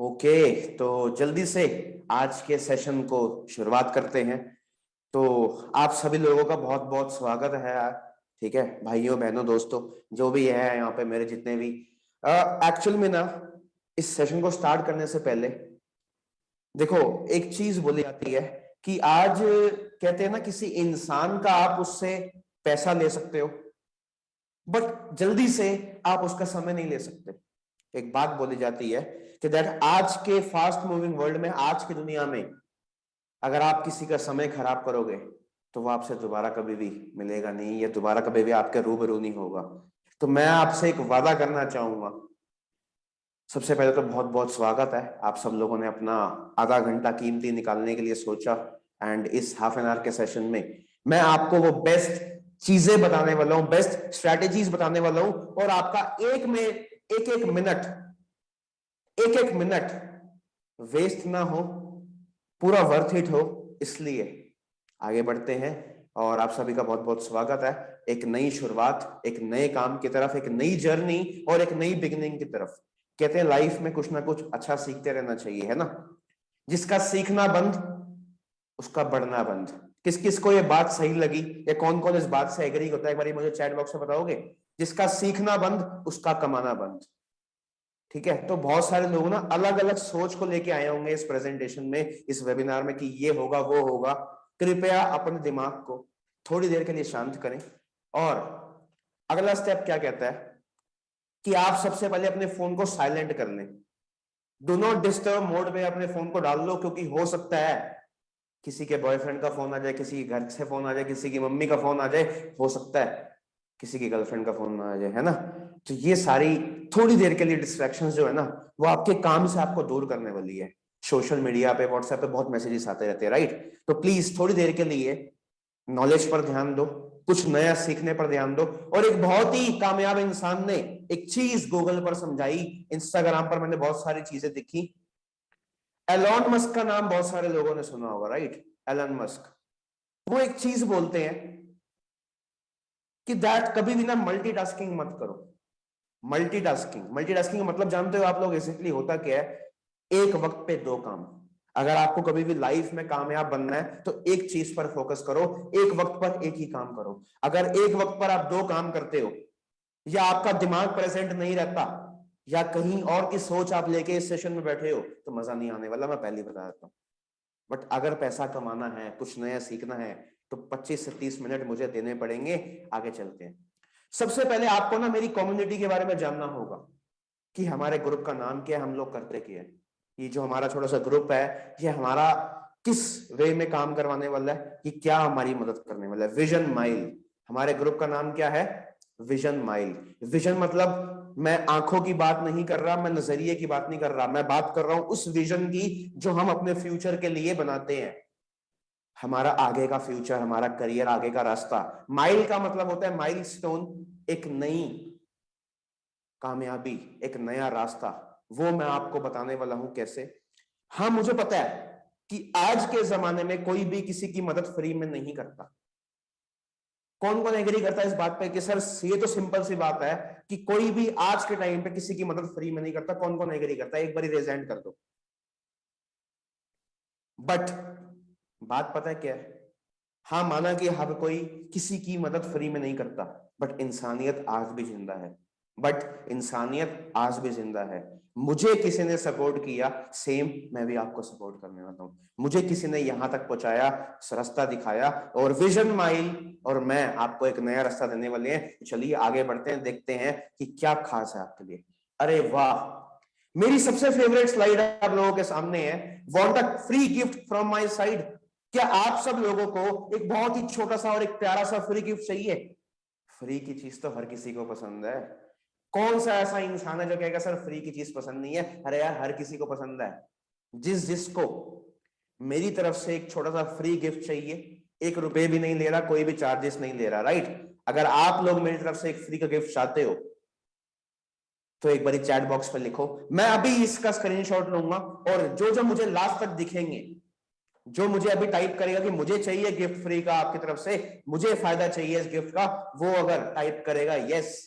Okay, तो जल्दी से आज के सेशन को शुरुआत करते हैं। तो आप सभी लोगों का बहुत बहुत स्वागत है यार। ठीक है भाइयों बहनों दोस्तों, जो भी है यहाँ पे मेरे जितने भी एक्चुअल में ना, इस सेशन को स्टार्ट करने से पहले देखो, एक चीज बोली जाती है कि आज कहते हैं ना, किसी इंसान का आप उससे पैसा ले सकते हो बट जल्दी से आप उसका समय नहीं ले सकते। एक बात बोली जाती है कि दैट आज के फास्ट मूविंग वर्ल्ड में, आज की दुनिया में, अगर आप किसी का समय खराब करोगे तो वो आपसे दोबारा कभी भी मिलेगा नहीं, या दोबारा कभी भी आपके रूबरू नहीं होगा। तो मैं आपसे एक वादा करना चाहूंगा। सबसे पहले तो बहुत बहुत स्वागत है, आप सब लोगों ने अपना आधा घंटा कीमती निकालने के लिए सोचा। एंड इस हाफ एन आवर के सेशन में मैं आपको वो बेस्ट चीजें बताने वाला हूं, बेस्ट स्ट्रैटेजीज बताने वाला हूं, और आपका एक एक मिनट वेस्ट ना हो, पूरा वर्थ इट हो। इसलिए आगे बढ़ते हैं, और आप सभी का बहुत बहुत स्वागत है एक नई शुरुआत, एक नए काम की तरफ, एक नई जर्नी और एक नई बिगिनिंग की तरफ। कहते हैं लाइफ में कुछ ना कुछ अच्छा सीखते रहना चाहिए, है ना। जिसका सीखना बंद उसका बढ़ना बंद। किस किस को ये बात सही लगी, या कौन कौन इस बात से एग्री होता है, एक बार मुझे चैट बॉक्स में बताओगे। जिसका सीखना बंद उसका कमाना बंद। ठीक है, तो बहुत सारे लोग ना अलग अलग सोच को लेके आए होंगे इस प्रेजेंटेशन में, इस वेबिनार में, कि ये होगा वो होगा। कृपया अपने दिमाग को थोड़ी देर के लिए शांत करें। और अगला स्टेप क्या कहता है कि आप सबसे पहले अपने फोन को साइलेंट कर लें। डू नॉट डिस्टर्ब मोड पे अपने फोन को डाल लो, क्योंकि हो सकता है किसी के बॉयफ्रेंड का फोन आ जाए, किसी के घर से फोन आ जाए, किसी की मम्मी का फोन आ जाए, हो सकता है किसी की गर्लफ्रेंड का फोन आ जाए, है ना। तो ये सारी थोड़ी देर के लिए डिस्ट्रैक्शंस जो है ना, वो आपके काम से आपको दूर करने वाली है। सोशल मीडिया पे, व्हाट्सएप पे बहुत मैसेजेस आते रहते हैं, राइट। तो प्लीज थोड़ी देर के लिए नॉलेज पर ध्यान दो, कुछ नया सीखने पर ध्यान दो। और एक बहुत ही कामयाब इंसान ने एक चीज गूगल पर समझाई, इंस्टाग्राम पर मैंने बहुत सारी चीजें दिखी। एलॉन मस्क का नाम बहुत सारे लोगों ने सुना होगा, राइट। एलन मस्क, वो एक चीज बोलते हैं कि दैट कभी भी ना मल्टीटास्किंग मत करो। मल्टीटास्किंग, मल्टीटास्किंग का मतलब जानते हो आप लोग बेसिकली होता क्या है। एक वक्त पे दो काम। अगर आपको कभी भी लाइफ में कामयाब बनना है तो एक चीज पर फोकस करो, एक वक्त पर एक ही काम करो। अगर एक वक्त पर आप दो काम करते हो, या आपका दिमाग प्रेजेंट नहीं रहता, या कहीं और की सोच आप लेके इस सेशन में बैठे हो, तो मजा नहीं आने वाला, मैं पहले ही बता देता हूं। बट अगर पैसा कमाना है, कुछ नया सीखना है, तो 25 से 30 मिनट मुझे देने पड़ेंगे। आगे चलते हैं। सबसे पहले आपको ना मेरी कम्युनिटी के बारे में जानना होगा कि हमारे ग्रुप का नाम क्या है, हम लोग करते क्या है। ये जो हमारा छोटा सा ग्रुप है, ये हमारा किस वे में काम करवाने वाला है, कि क्या हमारी मदद करने वाला है। विजन माइल, हमारे ग्रुप का नाम क्या है, विजन माइल। विजन मतलब मैं आंखों की बात नहीं कर रहा, मैं नजरिए की बात नहीं कर रहा, मैं बात कर रहा हूं उस विजन की जो हम अपने फ्यूचर के लिए बनाते हैं। हमारा आगे का फ्यूचर, हमारा करियर, आगे का रास्ता। माइल का मतलब होता है माइलस्टोन, एक नई कामयाबी, एक नया रास्ता। वो मैं आपको बताने वाला हूं कैसे। हाँ, मुझे पता है कि आज के जमाने में कोई भी किसी की मदद फ्री में नहीं करता। कौन कौन एग्री करता है इस बात पे कि सर ये तो सिंपल सी बात है कि कोई भी आज के टाइम पे किसी की मदद फ्री में नहीं करता। कौन कौन एग्री करता है, एक बार रेज हैंड कर दो। बट बात पता है क्या है। हाँ, माना कि हर कोई किसी की मदद फ्री में नहीं करता, बट इंसानियत आज भी जिंदा है। बट इंसानियत आज भी जिंदा है। मुझे किसी ने सपोर्ट किया, सेम मैं भी आपको सपोर्ट करने वाला हूं। मुझे किसी ने यहां तक पहुंचाया, रास्ता दिखाया, और विजन माइल और मैं आपको एक नया रास्ता देने वाले हैं। चलिए आगे बढ़ते हैं, देखते हैं कि क्या खास है आपके लिए। अरे वाह, मेरी सबसे फेवरेट स्लाइड आप लोगों के सामने है। Want a free gift from my side. क्या आप सब लोगों को एक बहुत ही छोटा सा और एक प्यारा सा फ्री गिफ्ट चाहिए। फ्री की चीज तो हर किसी को पसंद है। कौन सा ऐसा इंसान है जो कहेगा सर फ्री की चीज पसंद नहीं है। अरे यार, हर किसी को पसंद है। जिस जिसको मेरी तरफ से एक छोटा सा फ्री गिफ्ट चाहिए, 1 रुपए भी नहीं ले रहा, कोई भी चार्जेस नहीं ले रहा, राइट। अगर आप लोग मेरी तरफ से एक फ्री का गिफ्ट चाहते हो तो एक बार चैट बॉक्स पर लिखो। मैं अभी इसका स्क्रीनशॉट लूंगा, और जो जो मुझे लास्ट तक दिखेंगे, जो मुझे अभी टाइप करेगा कि मुझे चाहिए गिफ्ट फ्री का आपकी तरफ से, मुझे फायदा चाहिए इस गिफ्ट का, वो अगर टाइप करेगा यस,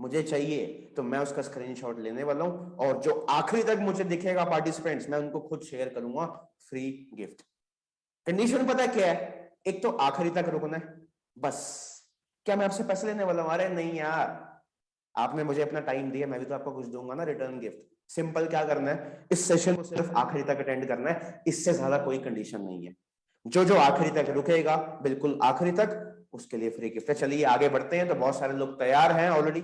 मुझे चाहिए तो मैं उसका स्क्रीनशॉट लेने वाला हूं और जो आखिरी तक मुझे दिखेगा पार्टिसिपेंट्स, मैं उनको खुद शेयर करूंगा फ्री गिफ्ट। कंडीशन पता है क्या है? एक तो आखिरी तक रुकना है बस। क्या मैं आपसे पैसे लेने वाला हूं? अरे नहीं यार, आपने मुझे अपना टाइम दिया, मैं भी तो आपको कुछ दूंगा ना रिटर्न गिफ्ट। सिंपल क्या करना है, इस सेशन को सिर्फ आखिरी तक अटेंड करना है, इससे ज्यादा कोई कंडीशन नहीं है। जो जो आखिरी तक रुकेगा, बिल्कुल आखिरी तक, उसके लिए फ्री गिफ्ट है। चलिए आगे बढ़ते हैं। तो बहुत सारे लोग तैयार हैं ऑलरेडी।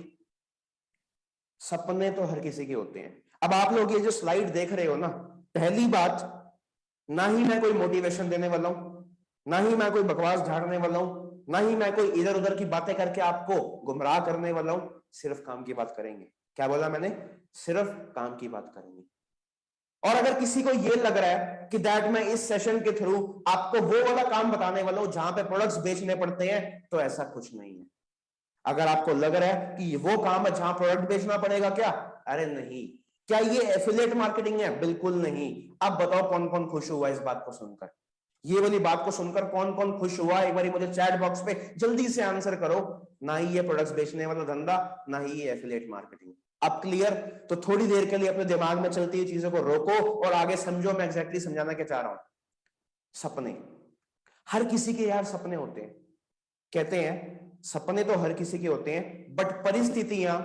सपने तो हर किसी के होते हैं। अब आप लोग ये जो स्लाइड देख रहे हो ना, पहली बात, ना ही मैं कोई मोटिवेशन देने वाला हूं, ना ही मैं कोई बकवास झाड़ने वाला हूं, ना ही मैं कोई इधर उधर की बातें करके आपको गुमराह करने वाला हूं। सिर्फ काम की बात करेंगे। क्या बोला मैंने? सिर्फ काम की बात करेंगे। और अगर किसी को यह लग रहा है कि दैट मैं इस सेशन के थ्रू आपको वो वाला काम बताने वाला हूं जहां पे प्रोडक्ट्स बेचने पड़ते हैं, तो ऐसा कुछ नहीं है। अगर आपको लग रहा है कि वो काम है जहां प्रोडक्ट बेचना पड़ेगा, क्या? अरे नहीं। क्या ये एफिलिएट मार्केटिंग है? बिल्कुल नहीं। अब बताओ कौन कौन खुश हुआ इस बात को सुनकर? ये वाली बात को सुनकर कौन कौन खुश हुआ? एक बार मुझे चैट बॉक्स पे जल्दी से आंसर करो। ना ही ये प्रोडक्ट्स बेचने वाला धंधा, ना ही ये एफिलिएट मार्केटिंग। अब क्लियर? तो थोड़ी देर के लिए अपने दिमाग में चलती हुई चीजों को रोको और आगे समझो मैं एग्जैक्टली समझाना क्या चाह रहा हूं। सपने, हर किसी के यार सपने होते हैं। कहते हैं सपने तो हर किसी के होते हैं, बट परिस्थितियां,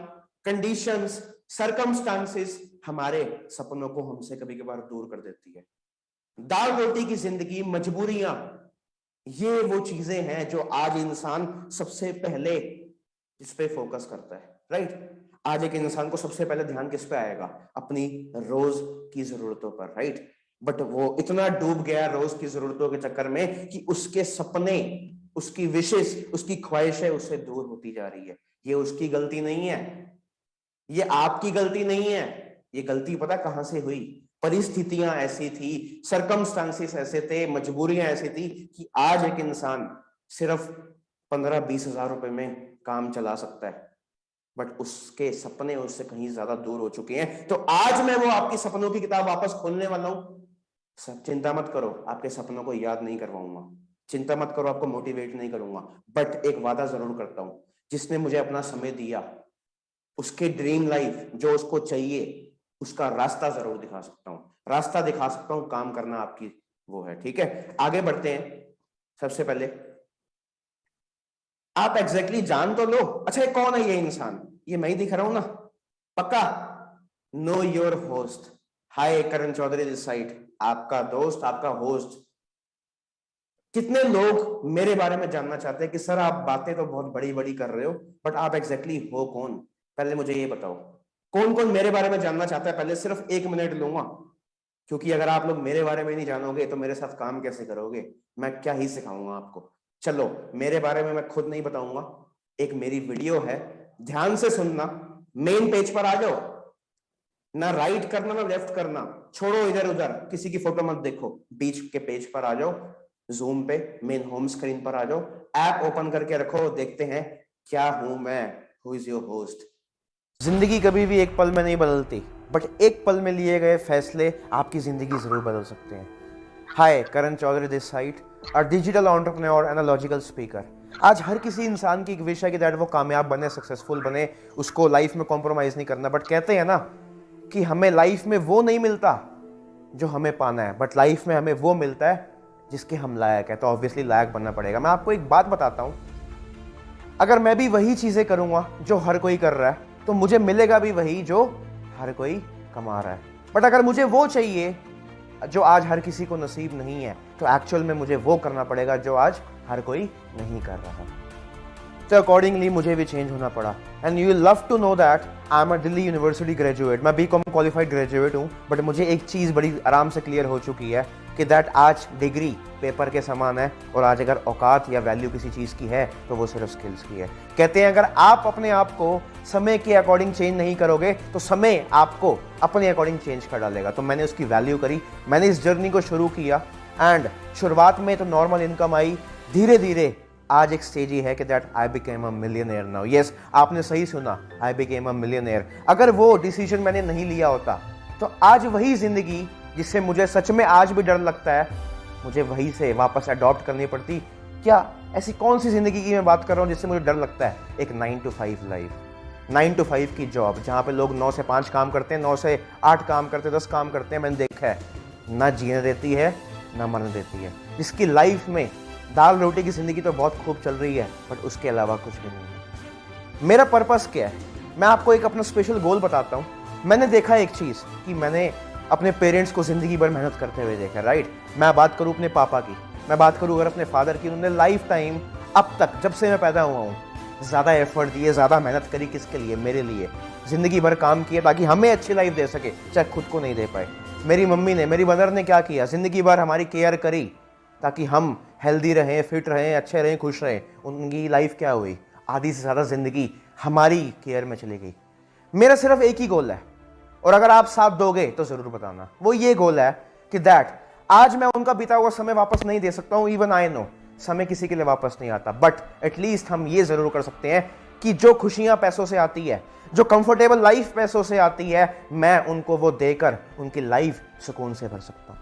कंडीशंस, सर्कमस्टांसेस हमारे सपनों को हमसे कभी कभार दूर कर देती है। दाल रोटी की जिंदगी, मजबूरियां, ये वो चीजें हैं जो आज इंसान सबसे पहले इस पे फोकस करता है। राइट? आज एक इंसान को सबसे पहले ध्यान किस पे आएगा? अपनी रोज की जरूरतों पर। राइट? बट वो इतना डूब गया रोज की जरूरतों के चक्कर में कि उसके सपने, उसकी विशेष, उसकी ख्वाहिशें उससे दूर होती जा रही है। ये उसकी गलती नहीं है, ये आपकी गलती नहीं है। ये गलती पता कहां से हुई? परिस्थितियां ऐसी थी, सरकमस्टांसेस ऐसे थे, मजबूरियां ऐसी थी कि आज एक इंसान सिर्फ 15-20 हजार रुपए में काम चला सकता है, बट उसके सपने उससे कहीं ज्यादा दूर हो चुके हैं। तो आज मैं वो आपकी सपनों की किताब वापस खोलने वाला हूं। सब चिंता मत करो, आपके सपनों को याद नहीं करवाऊंगा। चिंता मत करो, आपको मोटिवेट नहीं करूंगा। बट एक वादा जरूर करता हूं, जिसने मुझे अपना समय दिया, उसके ड्रीम लाइफ जो उसको चाहिए, उसका रास्ता जरूर दिखा सकता हूं। रास्ता दिखा सकता हूं, काम करना आपकी वो है। ठीक है, आगे बढ़ते हैं। सबसे पहले आप एग्जैक्टली जान तो लो। अच्छा, ये कौन है ये इंसान? ये मैं ही दिख रहा हूं ना, पक्का? Know your host. Hi, Karan Chaudhary this side, आपका दोस्त, आपका होस्ट। कितने लोग मेरे बारे में जानना चाहते हैं कि सर आप बातें तो बहुत बड़ी बड़ी कर रहे हो, बट आप एग्जैक्टली हो कौन? पहले मुझे ये बताओ, कौन कौन मेरे बारे में जानना चाहता है? पहले सिर्फ 1 मिनट लूंगा, क्योंकि अगर आप लोग मेरे बारे में नहीं जानोगे तो मेरे साथ काम कैसे करोगे? मैं क्या ही सिखाऊंगा आपको? चलो, मेरे बारे में मैं खुद नहीं बताऊंगा। एक मेरी वीडियो है, ध्यान से सुनना। मेन पेज पर आ जाओ, ना राइट करना ना लेफ्ट करना, छोड़ो इधर उधर, किसी की फोटो मत देखो। बीच के पेज पर आ जाओ, जूम पे मेन होम स्क्रीन पर आ जाओ, ऐप ओपन करके रखो, देखते हैं क्या हूं मैं। Who is your host? जिंदगी कभी भी एक पल में नहीं बदलती, बट एक पल में लिए गए फैसले आपकी जिंदगी जरूर बदल सकते हैं। Hi, Karan Chaudhary this side, a digital entrepreneur and a logical speaker. आज हर किसी इंसान की एक विश है कि दैट वो कामयाब बने, सक्सेसफुल बने, उसको लाइफ में कॉम्प्रोमाइज नहीं करना। बट कहते हैं ना कि हमें लाइफ में वो नहीं मिलता जो हमें पाना है, बट लाइफ में हमें वो मिलता है जिसके हम लायक है। तो ऑब्वियसली लायक बनना पड़ेगा। मैं आपको एक बात बताता हूं, अगर मैं भी वही चीजें करूंगा जो हर कोई कर रहा है, तो मुझे मिलेगा भी वही जो हर कोई कमा रहा है। बट अगर मुझे वो चाहिए जो आज हर किसी को नसीब नहीं है, तो एक्चुअल में मुझे वो करना पड़ेगा जो आज हर कोई नहीं कर रहा। तो अकॉर्डिंगली मुझे भी चेंज होना पड़ा। And you love to know that I am a Delhi university graduate. मैं बीकॉम क्वालिफाइड ग्रेजुएट हूँ, बट मुझे एक चीज़ बड़ी आराम से क्लियर हो चुकी है कि दैट आज डिग्री पेपर के समान है, और आज अगर औकात या वैल्यू किसी चीज़ की है तो वो सिर्फ स्किल्स की है। कहते हैं अगर आप अपने आप को समय के अकॉर्डिंग चेंज नहीं करोगे तो समय आपको अपने अकॉर्डिंग चेंज कर डालेगा। तो मैंने उसकी वैल्यू करी, मैंने इस जर्नी को शुरू किया। एंड शुरुआत में तो नॉर्मल इनकम आई, धीरे धीरे आज एक स्टेज ही है कि that I became a millionaire now. Yes, आपने सही सुना, आई बिकेम अ मिलियनेयर। अगर वो डिसीजन मैंने नहीं लिया होता तो आज वही जिंदगी जिससे मुझे सच में आज भी डर लगता है, मुझे वही से वापस अडॉप्ट करनी पड़ती। क्या ऐसी कौन सी जिंदगी की मैं बात कर रहा हूँ जिससे मुझे डर लगता है? एक 9 to 5 लाइफ। 9 to 5 की जॉब, जहां पे लोग 9 से 5 काम करते हैं, 9 से 8 काम करते हैं, 10 काम करते हैं, मैंने देखा है, ना जीने देती है ना मरने देती है। जिसकी लाइफ में दाल रोटी की जिंदगी तो बहुत खूब चल रही है, बट उसके अलावा कुछ भी नहीं है। मेरा पर्पस क्या है? मैं आपको एक अपना स्पेशल गोल बताता हूँ। मैंने देखा एक चीज़ कि मैंने अपने पेरेंट्स को जिंदगी भर मेहनत करते हुए देखा, राइट। मैं बात करूँ अपने पापा की, मैं बात करूँ अगर अपने फादर की, उन्होंने लाइफ टाइम अब तक जब से मैं पैदा हुआ हूँ ज़्यादा एफर्ट दिए, ज़्यादा मेहनत करी। किसके लिए? मेरे लिए। ज़िंदगी भर काम किया ताकि हमें अच्छी लाइफ दे सके, चाहे खुद को नहीं दे पाए। मेरी मम्मी ने, मेरी मदर ने क्या किया? ज़िंदगी भर हमारी केयर करी ताकि हम हेल्दी रहें, फिट रहें, अच्छे रहें, खुश रहें। उनकी लाइफ क्या हुई? आधी से ज़्यादा ज़िंदगी हमारी केयर में चली गई। मेरा सिर्फ एक ही गोल है, और अगर आप साथ दोगे तो ज़रूर बताना। वो ये गोल है कि आज मैं उनका बीता हुआ समय वापस नहीं दे सकता हूँ, इवन आई नो समय किसी के लिए वापस नहीं आता, बट एटलीस्ट हम ये ज़रूर कर सकते हैं कि जो खुशियाँ पैसों से आती है, जो कंफर्टेबल लाइफ पैसों से आती है, मैं उनको वो देकर उनकी लाइफ सुकून से भर सकता हूँ।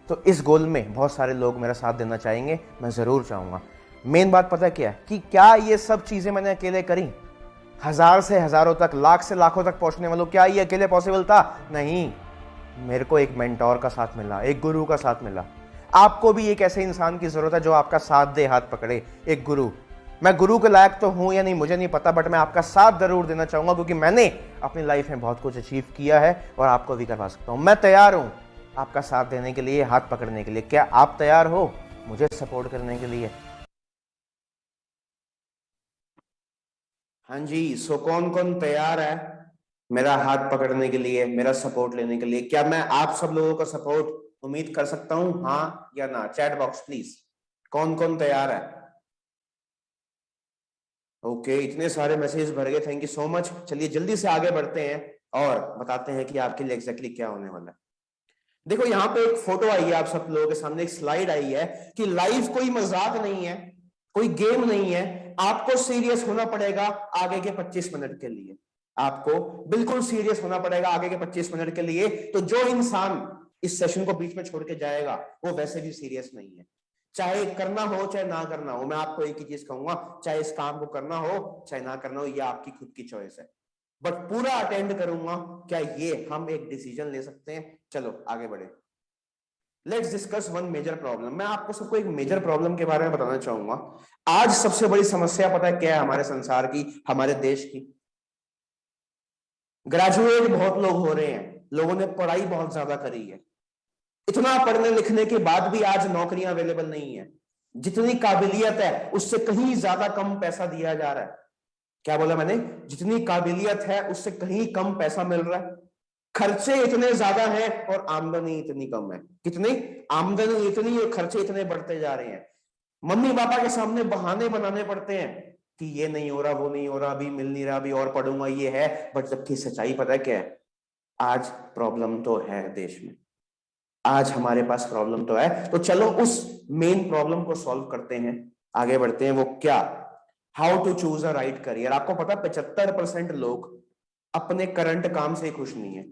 तो इस गोल में बहुत सारे लोग मेरा साथ देना चाहेंगे, मैं ज़रूर चाहूँगा। मेन बात पता क्या है कि क्या ये सब चीज़ें मैंने अकेले करी? हजार से हजारों तक, लाख से लाखों तक पहुंचने वालों, क्या ये अकेले पॉसिबल था? नहीं। मेरे को एक मेंटोर का साथ मिला, एक गुरु का साथ मिला। आपको भी एक ऐसे इंसान की जरूरत है जो आपका साथ दे, हाथ पकड़े, एक गुरु। मैं गुरु के लायक तो हूं या नहीं मुझे नहीं पता, बट मैं आपका साथ जरूर देना चाहूंगा, क्योंकि मैंने अपनी लाइफ में बहुत कुछ अचीव किया है और आपको भी करवा सकता हूं। मैं तैयार हूं आपका साथ देने के लिए, हाथ पकड़ने के लिए। क्या आप तैयार हो मुझे सपोर्ट करने के लिए? हाँ जी, सो कौन कौन तैयार है मेरा हाथ पकड़ने के लिए, मेरा सपोर्ट लेने के लिए? क्या मैं आप सब लोगों का सपोर्ट उम्मीद कर सकता हूं, हाँ या ना? चैट बॉक्स प्लीज, कौन कौन तैयार है? ओके, इतने सारे मैसेज भर गए, थैंक यू सो मच। चलिए जल्दी से आगे बढ़ते हैं और बताते हैं कि आपके लिए एग्जैक्टली क्या होने वाला है। देखो यहाँ पे एक फोटो आई है आप सब लोगों के सामने, एक स्लाइड आई है कि लाइफ कोई मजाक नहीं है, कोई गेम नहीं है। आपको सीरियस होना पड़ेगा आगे के 25 मिनट के लिए। आपको बिल्कुल सीरियस होना पड़ेगा आगे के 25 मिनट के लिए। तो जो इंसान इस सेशन को बीच में छोड़ के जाएगा वो वैसे भी सीरियस नहीं है। चाहे करना हो चाहे ना करना हो, मैं आपको एक ही चीज कहूंगा, चाहे इस काम को करना हो चाहे ना करना हो, ये आपकी खुद की चॉइस है, बट पूरा अटेंड करूंगा। क्या ये हम एक डिसीजन ले सकते हैं? चलो आगे बढ़े। Let's discuss one major problem. मैं आपको सबको एक मेजर प्रॉब्लम के बारे में बताना चाहूंगा। आज सबसे बड़ी समस्या पता है क्या है हमारे संसार की, हमारे देश की? ग्रेजुएट बहुत लोग हो रहे हैं, लोगों ने पढ़ाई बहुत ज्यादा करी है, इतना पढ़ने लिखने के बाद भी आज नौकरियां अवेलेबल नहीं है। जितनी काबिलियत है उससे कहीं ज्यादा कम पैसा दिया जा रहा है। क्या बोला मैंने? जितनी काबिलियत है उससे कहीं कम पैसा मिल रहा है। खर्चे इतने ज्यादा हैं और आमदनी इतनी कम है। कितनी आमदनी इतनी और खर्चे इतने बढ़ते जा रहे हैं। मम्मी पापा के सामने बहाने बनाने पड़ते हैं कि ये नहीं हो रहा, वो नहीं हो रहा, अभी मिल नहीं रहा, अभी और पढ़ूंगा, ये है। बट जबकि सच्चाई पता है क्या है? आज प्रॉब्लम तो है देश में, आज हमारे पास प्रॉब्लम तो है। तो चलो उस मेन प्रॉब्लम को सॉल्व करते हैं, आगे बढ़ते हैं। वो क्या? How to choose a right career. आपको पता 75% लोग अपने करंट काम से खुश नहीं है।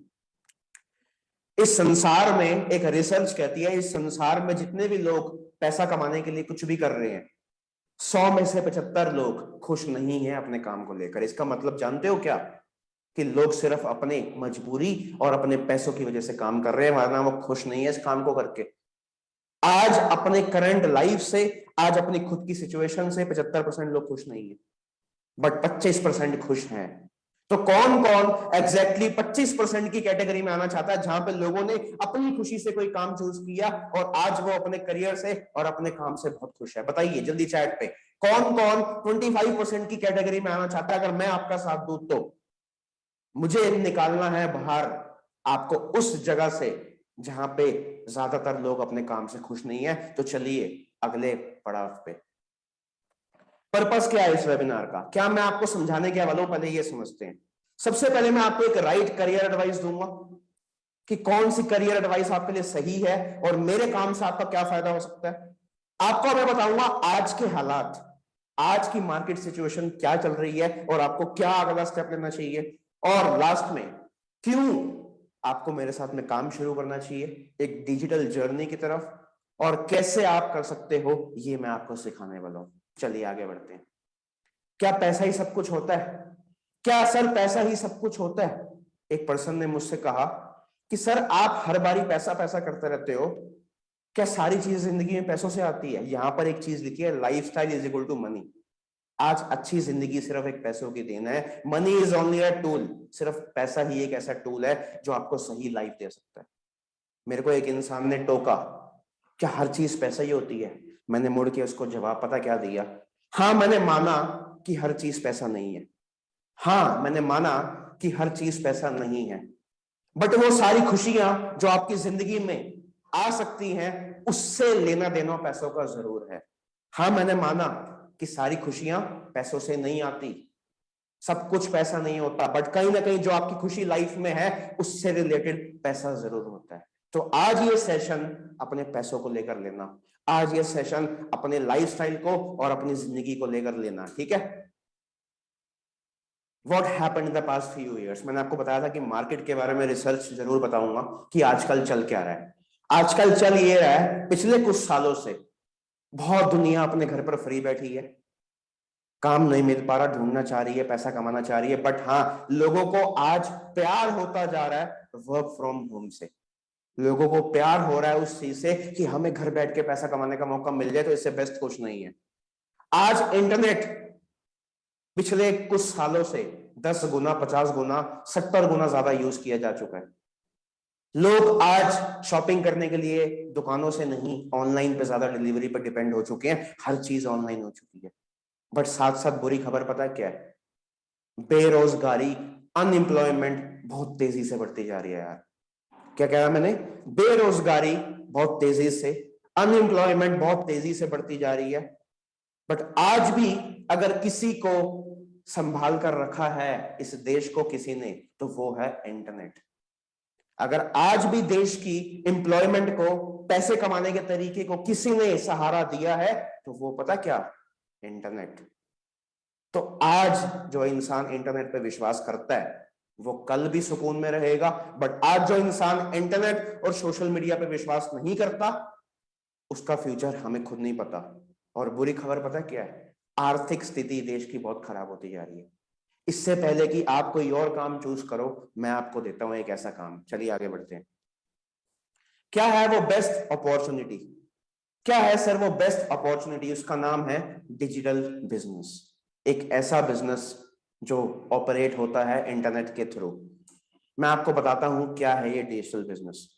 इस संसार में एक रिसर्च कहती है, इस संसार में जितने भी लोग पैसा कमाने के लिए कुछ भी कर रहे हैं, 100 में से 75 लोग खुश नहीं है अपने काम को लेकर। इसका मतलब जानते हो क्या? कि लोग सिर्फ अपने मजबूरी और अपने पैसों की वजह से काम कर रहे हैं, वरना वो खुश नहीं है इस काम को करके। आज अपने करंट लाइफ से, आज अपनी खुद की सिचुएशन से 75% लोग खुश नहीं है, बट 25% खुश हैं। तो कौन कौन एग्जैक्टली 25% की कैटेगरी में आना चाहता है, जहां पे लोगों ने अपनी खुशी से कोई काम चूज किया और आज वो अपने करियर से और अपने काम से बहुत खुश है? बताइए जल्दी चैट पे, कौन कौन 25% की कैटेगरी में आना चाहता है? अगर मैं आपका साथ दूं तो मुझे निकालना है बाहर आपको उस जगह से जहां पे ज्यादातर लोग अपने काम से खुश नहीं है। तो चलिए अगले पड़ाव पे। पर्पस क्या है इस वेबिनार का? क्या मैं आपको समझाने के वालों, पहले ये समझते हैं। सबसे पहले मैं आपको एक राइट करियर एडवाइस दूंगा कि कौन सी करियर एडवाइस आपके लिए सही है और मेरे काम से आपका क्या फायदा हो सकता है। आपको मैं बताऊंगा आज के हालात, आज की मार्केट सिचुएशन क्या चल रही है और आपको क्या अगला स्टेप लेना चाहिए, और लास्ट में क्यों आपको मेरे साथ में काम शुरू करना चाहिए एक डिजिटल जर्नी की तरफ, और कैसे आप कर सकते हो ये मैं आपको सिखाने वाला हूं। चलिए आगे बढ़ते हैं। क्या पैसा ही सब कुछ होता है? क्या सर पैसा ही सब कुछ होता है? एक पर्सन ने मुझसे कहा कि सर आप हर बारी पैसा पैसा करते रहते हो, क्या सारी चीजें जिंदगी में पैसों से आती है? यहां पर एक चीज लिखी है, life style is equal to money. आज अच्छी जिंदगी सिर्फ एक पैसों की देन है। Money is only a tool. सिर्फ पैसा ही एक ऐसा टूल है जो आपको सही लाइफ दे सकता है। मेरे को एक इंसान ने टोका, क्या हर चीज पैसा ही होती है? मैंने मुड़ के उसको जवाब पता क्या दिया? हाँ, मैंने माना कि हर चीज पैसा नहीं है। हाँ, मैंने माना कि हर चीज पैसा नहीं है, बट वो सारी खुशियां जो आपकी जिंदगी में आ सकती हैं, उससे लेना देना पैसों का जरूर है। हाँ, मैंने माना कि सारी खुशियां पैसों से नहीं आती, सब कुछ पैसा नहीं होता, बट कहीं ना कहीं जो आपकी खुशी लाइफ में है उससे रिलेटेड पैसा जरूर होता है। तो आज ये सेशन अपने पैसों को लेकर लेना, आज ये सेशन अपने लाइफस्टाइल को और अपनी जिंदगी को लेकर लेना, ठीक है? What happened in the past few years? मैंने आपको बताया था कि मार्केट के बारे में रिसर्च जरूर बताऊंगा कि आजकल चल क्या रहा है। आजकल चल ये रहा है, पिछले कुछ सालों से बहुत दुनिया अपने घर पर फ्री बैठी है, काम नहीं मिल पा रहा, ढूंढना चाह रही है, पैसा कमाना चाह रही है, बट हाँ, लोगों को आज प्यार होता जा रहा है वर्क फ्रॉम होम से। लोगों को प्यार हो रहा है उस चीज से कि हमें घर बैठ के पैसा कमाने का मौका मिल जाए, तो इससे बेस्ट कुछ नहीं है। आज इंटरनेट पिछले कुछ सालों से 10 गुना, 50 गुना, 70 गुना ज्यादा यूज किया जा चुका है। लोग आज शॉपिंग करने के लिए दुकानों से नहीं, ऑनलाइन पे ज्यादा डिलीवरी पर डिपेंड हो चुके हैं। हर चीज ऑनलाइन हो चुकी है, बट साथ साथ बुरी खबर पता है क्या है? बेरोजगारी, अनएम्प्लॉयमेंट बहुत तेजी से बढ़ती जा रही है यार। क्या कह रहा मैंने? बेरोजगारी बहुत तेजी से, अनएम्प्लॉयमेंट बहुत तेजी से बढ़ती जा रही है। बट आज भी अगर किसी को संभाल कर रखा है इस देश को किसी ने, तो वो है इंटरनेट। अगर आज भी देश की एम्प्लॉयमेंट को, पैसे कमाने के तरीके को किसी ने सहारा दिया है, तो वो पता क्या? इंटरनेट। तो आज जो इंसान इंटरनेट पे विश्वास करता है वो कल भी सुकून में रहेगा, बट आज जो इंसान इंटरनेट और सोशल मीडिया पे विश्वास नहीं करता, उसका फ्यूचर हमें खुद नहीं पता। और बुरी खबर पता क्या है? आर्थिक स्थिति देश की बहुत खराब होती जा रही है। इससे पहले कि आप कोई और काम चूज करो, मैं आपको देता हूं एक ऐसा काम। चलिए आगे बढ़ते हैं। क्या है वो बेस्ट अपॉर्चुनिटी? क्या है सर वो बेस्ट अपॉर्चुनिटी? उसका नाम है डिजिटल बिजनेस। एक ऐसा बिजनेस जो ऑपरेट होता है इंटरनेट के थ्रू। मैं आपको बताता हूं क्या है ये डिजिटल बिजनेस।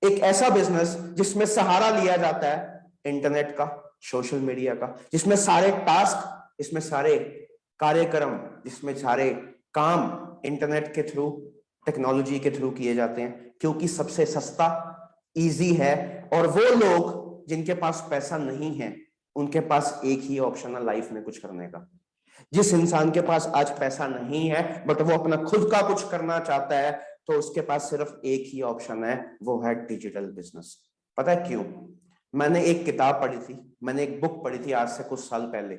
एक ऐसा बिजनेस जिसमें सहारा लिया जाता है इंटरनेट का, सोशल मीडिया का, जिसमें सारे टास्क, इसमें सारे कार्यक्रम, जिसमें सारे काम इंटरनेट के थ्रू, टेक्नोलॉजी के थ्रू किए जाते हैं, क्योंकि सबसे सस्ता, इजी है। और वो लोग जिनके पास पैसा नहीं है, उनके पास एक ही ऑप्शन है लाइफ में कुछ करने का। जिस इंसान के पास आज पैसा नहीं है बट वो अपना खुद का कुछ करना चाहता है, तो उसके पास सिर्फ एक ही ऑप्शन है, वो है डिजिटल बिजनेस। पता है क्यों? मैंने एक किताब पढ़ी थी, मैंने एक बुक पढ़ी थी आज से कुछ साल पहले,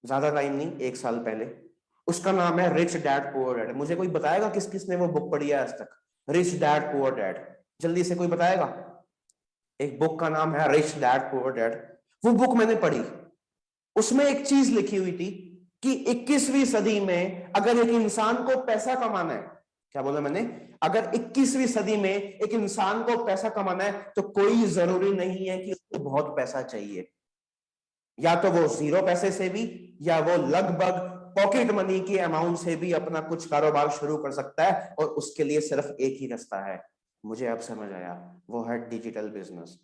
ज्यादा टाइम नहीं, 1 साल पहले। उसका नाम है रिच डैड पुअर डैड। मुझे कोई बताएगा किस किसने वो बुक पढ़ी है आज तक? रिच डैड पुअर डैड, जल्दी से कोई बताएगा? एक बुक का नाम है रिच डैड पुअर डैड। वो बुक मैंने पढ़ी, उसमें एक चीज लिखी हुई थी कि 21वीं सदी में अगर एक इंसान को पैसा कमाना है, क्या बोला मैंने? अगर 21वीं सदी में एक इंसान को पैसा कमाना है, तो कोई जरूरी नहीं है कि उसको बहुत पैसा चाहिए। या तो वो 0 पैसे से भी, या वो लगभग पॉकेट मनी की अमाउंट से भी अपना कुछ कारोबार शुरू कर सकता है, और उसके लिए सिर्फ एक ही रास्ता है। मुझे अब समझ आया, वो है डिजिटल बिजनेस।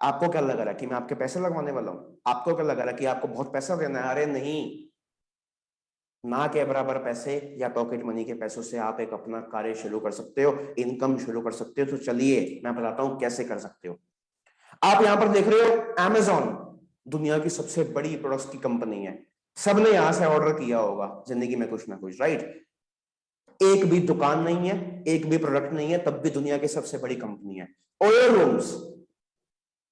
आपको क्या लग रहा है कि मैं आपके पैसे लगवाने वाला हूं? आपको क्या लग रहा है कि आपको बहुत पैसा देना है? अरे नहीं, ना के बराबर पैसे या पॉकेट मनी के पैसों से आप एक अपना कार्य शुरू कर सकते हो, इनकम शुरू कर सकते हो। तो चलिए मैं बताता हूं कैसे कर सकते हो। आप यहां पर देख रहे हो Amazon, दुनिया की सबसे बड़ी प्रोडक्ट्स की कंपनी है। सबने यहां से ऑर्डर किया होगा जिंदगी में कुछ ना कुछ, राइट? एक भी दुकान नहीं है, एक भी प्रोडक्ट नहीं है, तब भी दुनिया की सबसे बड़ी कंपनी है। ओयो रूम्स,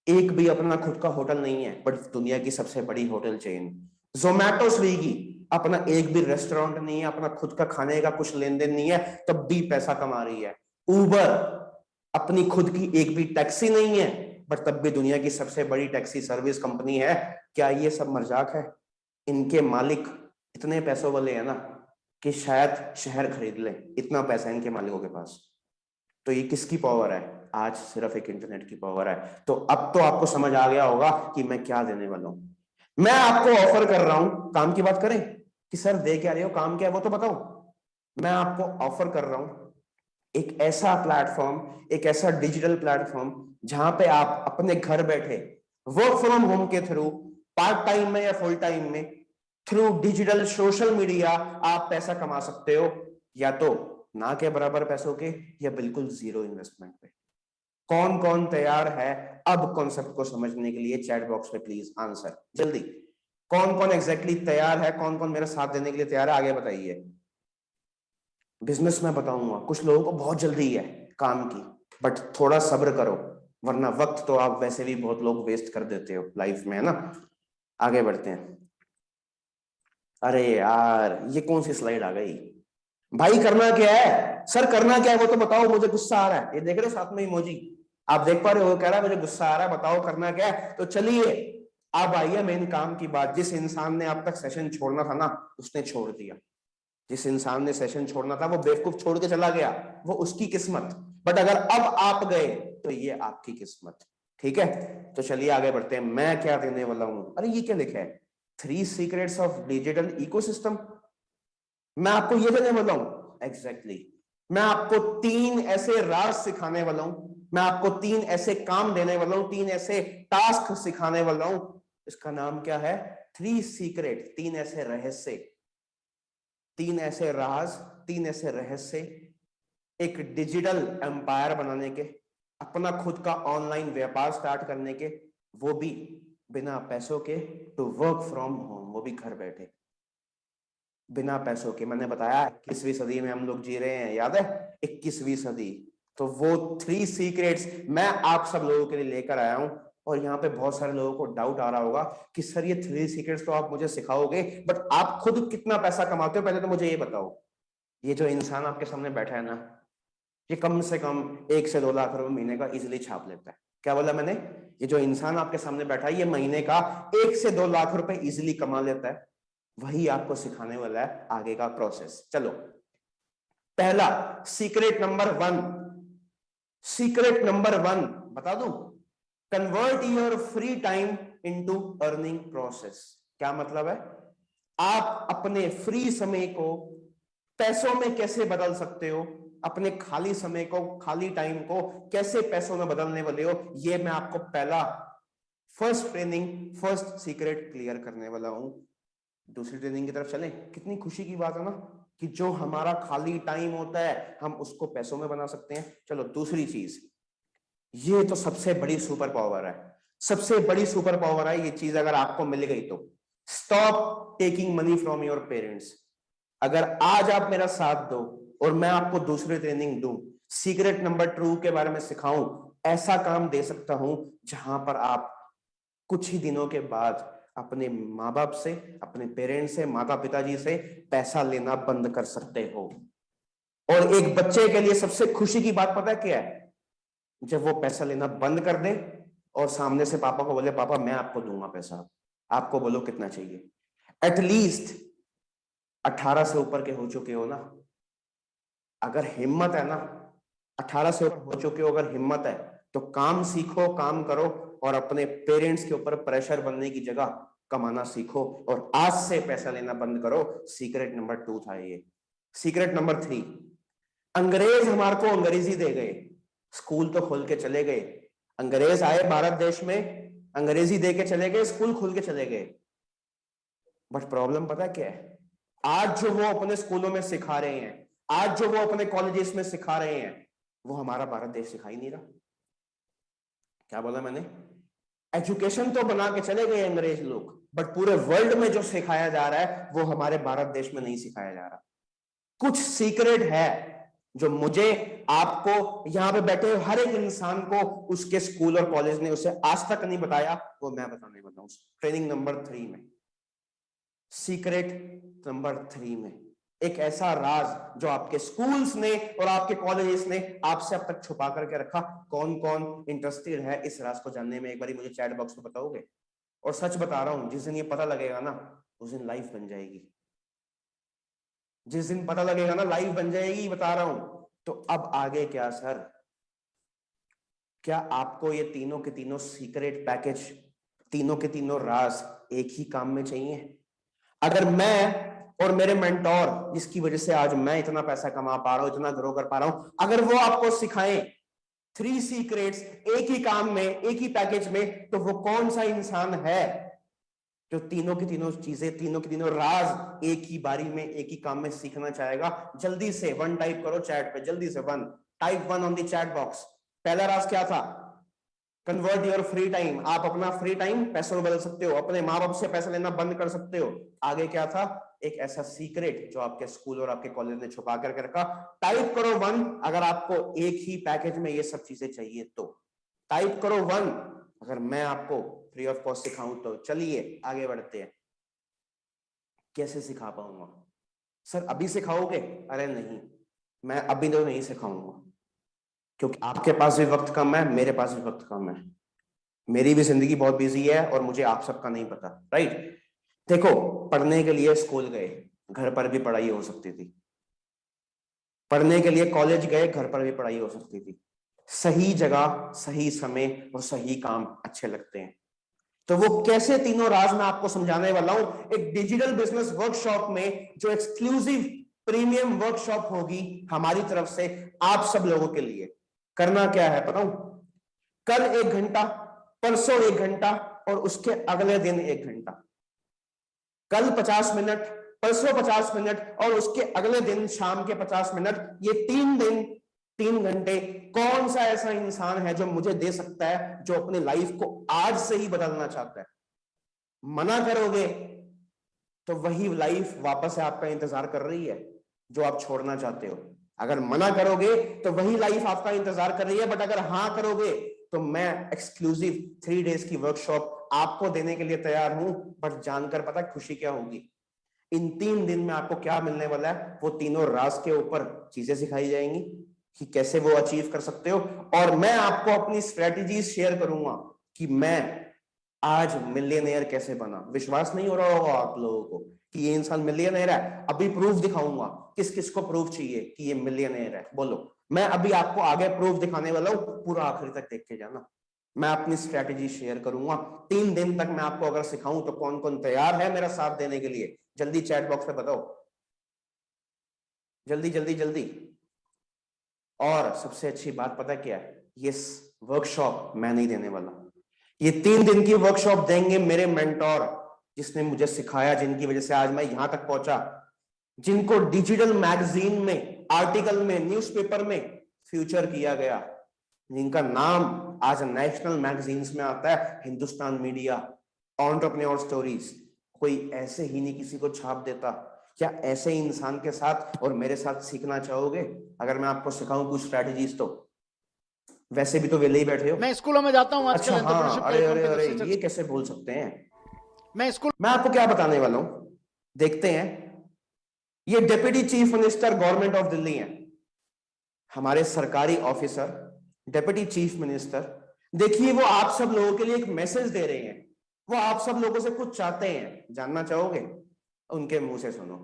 एक भी अपना खुद का होटल नहीं है, बट दुनिया की सबसे बड़ी होटल चेन। जोमैटो, स्विगी, अपना एक भी रेस्टोरेंट नहीं है, अपना खुद का खाने का कुछ लेन देन नहीं है, तब भी पैसा कमा रही है। उबर, अपनी खुद की एक भी टैक्सी नहीं है, बट तब भी दुनिया की सबसे बड़ी टैक्सी सर्विस कंपनी है। क्या ये सब मजाक है? इनके मालिक इतने पैसों वाले हैं ना, कि शायद शहर खरीद लें, इतना पैसा है इनके मालिकों के पास। तो ये किसकी पावर है? आज सिर्फ एक इंटरनेट की पावर है। तो अब तो आपको समझ आ गया होगा कि मैं क्या देने वाला हूं। मैं आपको ऑफर कर रहा हूं, काम की बात करें कि सर दे क्या रहे हो, काम क्या है वो तो बताओ। मैं आपको ऑफर कर रहा हूं एक ऐसा प्लेटफॉर्म, एक ऐसा डिजिटल प्लेटफॉर्म जहां पे आप अपने घर बैठे वर्क फ्रॉम होम के थ्रू, पार्ट टाइम में या फुल टाइम में, थ्रू डिजिटल सोशल मीडिया आप पैसा कमा सकते हो, या तो ना के बराबर पैसों के या बिल्कुल जीरो इन्वेस्टमेंट पे। कौन कौन तैयार है अब कॉन्सेप्ट को समझने के लिए? चैट बॉक्स में प्लीज आंसर जल्दी। कौन कौन एग्जैक्टली तैयार है, कौन कौन मेरा साथ देने के लिए तैयार है, आगे बताइए। बिजनेस में बताऊंगा, कुछ लोगों को बहुत जल्दी है काम की, बट थोड़ा सब्र करो, वरना वक्त तो आप वैसे भी बहुत लोग वेस्ट कर देते हो लाइफ में, है ना। आगे बढ़ते हैं। अरे यार ये कौन सी स्लाइड आ गई भाई? करना क्या है सर, करना क्या है वो तो बताओ, मुझे गुस्सा आ रहा है। ये देख रहे हो साथ में इमोजी, आप देख पा रहे हो, कह रहा है मुझे गुस्सा आ रहा है, बताओ करना क्या है। तो चलिए अब आइए मेन काम की बात। जिस इंसान ने अब तक सेशन छोड़ना था ना, उसने छोड़ दिया। जिस इंसान ने सेशन छोड़ना था वो बेवकूफ छोड़ के चला गया, वो उसकी किस्मत। बट अगर अब आप गए तो ये आपकी किस्मत। ठीक है, तो चलिए आगे बढ़ते हैं। मैं क्या देने वाला हूं? अरे ये क्या लिखा है? 3 सीक्रेट्स ऑफ डिजिटल इकोसिस्टम। मैं आपको ये देने वाला हूं एग्जैक्टली। मैं आपको 3 ऐसे राज सिखाने वाला हूं, मैं आपको 3 ऐसे काम देने वाला हूं, 3 ऐसे टास्क सिखाने वाला हूं। इसका नाम क्या है? 3 सीक्रेट, 3 ऐसे रहस्य, 3 ऐसे राज, 3 ऐसे रहस्य एक डिजिटल एम्पायर बनाने के, अपना खुद का ऑनलाइन व्यापार स्टार्ट करने के, वो भी बिना पैसों के, टू वर्क फ्रॉम होम, वो भी घर बैठे बिना पैसों के। मैंने बताया 21वीं सदी में हम लोग जी रहे हैं, याद है? 21वीं सदी। तो वो 3 सीक्रेट्स मैं आप सब लोगों के लिए लेकर आया हूं। और यहाँ पे बहुत सारे लोगों को डाउट आ रहा होगा कि सर ये 3 सीक्रेट्स तो आप मुझे सिखाओगे, बट आप खुद कितना पैसा कमाते हो? पहले तो मुझे ये बताओ। ये जो इंसान आपके सामने बैठा है ना, ये कम से कम 1 से 2 लाख रुपए महीने का इजिली छाप लेता है। क्या बोला मैंने? ये जो इंसान आपके सामने बैठा है, ये महीने का 1 से 2 लाख रुपए इजिली कमा लेता है। वही आपको सिखाने वाला है आगे का प्रोसेस। चलो, पहला सीक्रेट नंबर 1, सीक्रेट नंबर 1 बता दूं? Convert your free time into earning process. क्या मतलब है? आप अपने फ्री समय को पैसों में कैसे बदल सकते हो, अपने खाली समय को, खाली टाइम को कैसे पैसों में बदलने वाले हो, ये मैं आपको पहला first training, first secret clear करने वाला हूं। दूसरी ट्रेनिंग की तरफ चलें। कितनी खुशी की बात है ना कि जो हमारा खाली टाइम होता है हम उसको पैसों में बना सकते हैं। चलो दूसरी चीज, ये तो सबसे बड़ी सुपर पावर है, सबसे बड़ी सुपर पावर है ये चीज। अगर आपको मिल गई तो stop taking money from your parents. अगर आज आप मेरा साथ दो और मैं आपको दूसरी ट्रेनिंग दूं, सीक्रेट नंबर 2 के बारे में सिखाऊं, ऐसा काम दे सकता हूं जहां पर आप कुछ ही दिनों के बाद अपने माँ बाप से, अपने पेरेंट्स से, माता पिताजी से पैसा लेना बंद कर सकते हो। और एक बच्चे के लिए सबसे खुशी की बात पता है क्या है? जब वो पैसा लेना बंद कर दे और सामने से पापा को बोले पापा मैं आपको दूंगा पैसा। आपको बोलो कितना चाहिए? एटलीस्ट 18 से ऊपर के हो चुके हो ना, अगर हिम्मत है ना, 18 से ऊपर हो चुके हो अगर हिम्मत है, तो काम सीखो, काम करो और अपने पेरेंट्स के ऊपर प्रेशर बनने की जगह कमाना सीखो और आज से पैसा लेना बंद करो। सीक्रेट नंबर 2 था ये। सीक्रेट नंबर 3, अंग्रेज हमारे को अंग्रेजी दे गए, स्कूल तो खोल के चले गए। अंग्रेज आए भारत देश में, अंग्रेजी दे के चले गए, स्कूल खोल के चले गए। बट प्रॉब्लम पता क्या है? आज जो वो अपने स्कूलों में सिखा रहे हैं, आज जो वो अपने कॉलेजेस में सिखा रहे हैं, वो हमारा भारत देश सिखा ही नहीं रहा। क्या बोला मैंने? एजुकेशन तो बना के चले गए अंग्रेज लोग, बट पूरे वर्ल्ड में जो सिखाया जा रहा है वो हमारे भारत देश में नहीं सिखाया जा रहा। कुछ सीक्रेट है जो मुझे, आपको, यहां पे बैठे हुए हर एक इंसान को उसके स्कूल और कॉलेज ने उसे आज तक नहीं बताया, वो मैं बताने वाला हूं ट्रेनिंग नंबर 3 में। सीक्रेट नंबर 3 में एक ऐसा राज जो आपके स्कूल्स ने और आपके कॉलेजेस ने आपसे अब तक छुपा करके रखा। कौन कौन इंटरेस्टेड है इस राज को जानने में? एक बार मुझे चैट बॉक्स में बताओगे? और सच बता रहा हूं, जिस दिन ये पता लगेगा ना, उस दिन लाइफ बन जाएगी। जिस दिन पता लगेगा ना लाइव बन जाएगी, बता रहा हूं। तो अब आगे क्या सर, क्या आपको ये तीनों के तीनों सीक्रेट पैकेज, तीनों के तीनों राज एक ही काम में चाहिए? अगर मैं और मेरे मेंटोर, जिसकी वजह से आज मैं इतना पैसा कमा पा रहा हूं, इतना ग्रो कर पा रहा हूं, अगर वो आपको सिखाएं 3 सीक्रेट्स एक ही काम में, एक ही पैकेज में, तो वो कौन सा इंसान है जो तीनों की तीनों चीजें, तीनों की तीनों राज एक ही बारी में, एक ही काम में सीखना चाहेगा? जल्दी से 1 टाइप करो चैट पे, जल्दी से 1 type 1 on the chat box. पहला राज क्या था? Convert your free time. आप अपना फ्री टाइम पैसों में बदल सकते हो, अपने माँ बाप से पैसा लेना बंद कर सकते हो। आगे क्या था? एक ऐसा सीक्रेट जो आपके स्कूल और आपके कॉलेज ने छुपा करके रखा। टाइप करो 1 अगर आपको एक ही पैकेज में ये सब चीजें चाहिए तो। टाइप करो 1 अगर मैं आपको फ्री ऑफ कॉस्ट सिखाऊं तो। चलिए आगे बढ़ते हैं। कैसे सिखा पाऊंगा सर? अभी सिखाओगे? अरे नहीं, मैं अभी तो नहीं सिखाऊंगा, क्योंकि आपके पास भी वक्त कम है, मेरे पास भी वक्त कम है, मेरी भी जिंदगी बहुत बिजी है और मुझे आप सबका नहीं पता, राइट? देखो, पढ़ने के लिए स्कूल गए, घर पर भी पढ़ाई हो सकती थी। पढ़ने के लिए कॉलेज गए, घर पर भी पढ़ाई हो सकती थी। सही जगह, सही समय और सही काम अच्छे लगते हैं। तो वो कैसे तीनों राज मैं आपको समझाने वाला हूं एक डिजिटल बिजनेस वर्कशॉप में, जो एक्सक्लूसिव प्रीमियम वर्कशॉप होगी हमारी तरफ से आप सब लोगों के लिए। करना क्या है बताऊं? कल 1 घंटा, परसों 1 घंटा और उसके अगले दिन 1 घंटा। कल 50 मिनट, परसों 50 मिनट और उसके अगले दिन शाम के 50 मिनट। ये 3 दिन, 3 घंटे। कौन सा ऐसा इंसान है जो मुझे दे सकता है, जो अपने लाइफ को आज से ही बदलना चाहता है? मना करोगे तो वही लाइफ वापस से आपका इंतजार कर रही है जो आप छोड़ना चाहते हो। अगर मना करोगे तो वही लाइफ आपका इंतजार कर रही है। बट अगर हाँ करोगे तो मैं एक्सक्लूसिव 3 डेज की वर्कशॉप आपको देने के लिए तैयार हूं। बट जानकर पता खुशी क्या होगी? इन 3 दिन में आपको क्या मिलने वाला है? वो तीनों राज के ऊपर चीजें सिखाई जाएंगी कि कैसे वो अचीव कर सकते हो। और मैं आपको अपनी स्ट्रेटेजी शेयर करूंगा कि मैं आज मिलियनेयर कैसे बना। विश्वास नहीं हो रहा होगा आप लोगों को कि ये इंसान मिलियनेयर है? अभी प्रूफ दिखाऊंगा। किस किस को प्रूफ चाहिए कि ये मिलियनेयर है? बोलो। मैं अभी आपको आगे प्रूफ दिखाने वाला हूं, पूरा आखिरी तक देख के जाना। मैं अपनी स्ट्रेटेजी शेयर करूंगा 3 दिन तक। मैं आपको अगर सिखाऊं तो कौन कौन तैयार है मेरा साथ देने के लिए? जल्दी चैट बॉक्स में बताओ, जल्दी जल्दी जल्दी। और सबसे अच्छी बात पता क्या है? ये वर्कशॉप मैं नहीं देने वाला। ये 3 दिन की वर्कशॉप देंगे मेरे मेंटोर, जिसने मुझे सिखाया, जिनकी वजह से आज मैं यहां तक पहुंचा, जिनको डिजिटल मैगजीन में, आर्टिकल में, न्यूज़पेपर में फ्यूचर किया गया, जिनका नाम आज नेशनल मैगजीन्स में आता है, हिंदुस्तान मीडिया, एंटरप्रेन्योर स्टोरीज। कोई ऐसे ही नहीं किसी को छाप देता। क्या ऐसे इंसान के साथ और मेरे साथ सीखना चाहोगे? अगर मैं आपको सिखाऊं कुछ स्ट्रैटेजीज तो? वैसे भी तो वेले ही बैठे हो। मैं स्कूलों में जाता हूं आजकल। अच्छा हाँ, अरे कार्यक्रम अरे पे अरे, जब से ये कैसे भूल सकते हैं? मैं आपको क्या बताने वाला हूं, देखते हैं। ये deputy chief minister government of Delhi हैं, हमारे सरकारी ऑफिसर, डिप्टी चीफ मिनिस्टर। देखिए, वो आप सब लोगों के लिए एक मैसेज दे रहे हैं। वो आप सब लोगों से कुछ चाहते हैं, जानना चाहोगे? उनके मुंह से सुनो।